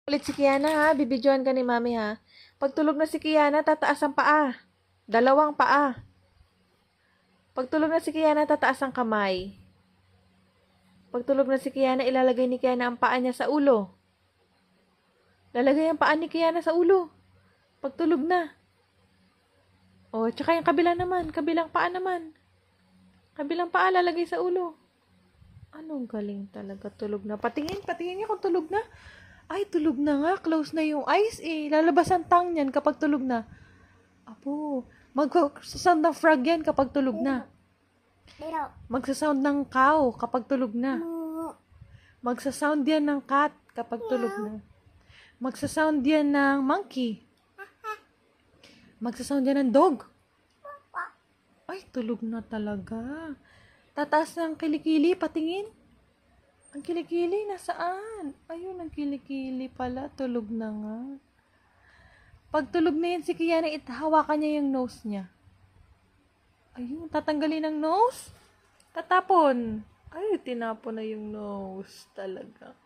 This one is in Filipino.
Ulit si Kiana ha, bibidyoan ka ni Mami ha. Pag tulog na si Kiana, tataas ang paa. Dalawang paa. Pag tulog na si Kiana, tataas ang kamay. Pag tulog na si Kiana, ilalagay ni Kiana ang paa niya sa ulo. Lalagay ang paa ni Kiana sa ulo. Pag tulog na. O, tsaka yung kabila naman, kabilang paa naman. Kabilang paa lalagay sa ulo. Anong galing talaga, tulog na. Patingin niya kung tulog na. Ay, tulog na nga. Close na yung eyes eh. Lalabas ang tongue niyan kapag tulog na. Apo, magsasound ng frog yan kapag tulog na. Magsasound ng cow kapag tulog na. Magsasound yan ng cat kapag tulog na. Magsasound yan ng monkey. Magsasound yan ng dog. Ay, tulog na talaga. Tataas ng kilikili, patingin. Ang kilikili, nasaan? Ayun, ang kilikili pala. Tulog na nga. Pag tulog na yan si Kiana, hawakan niya yung nose niya. Ayun, tatanggalin ang nose. Tatapon. Ay, tinapon na yung nose talaga.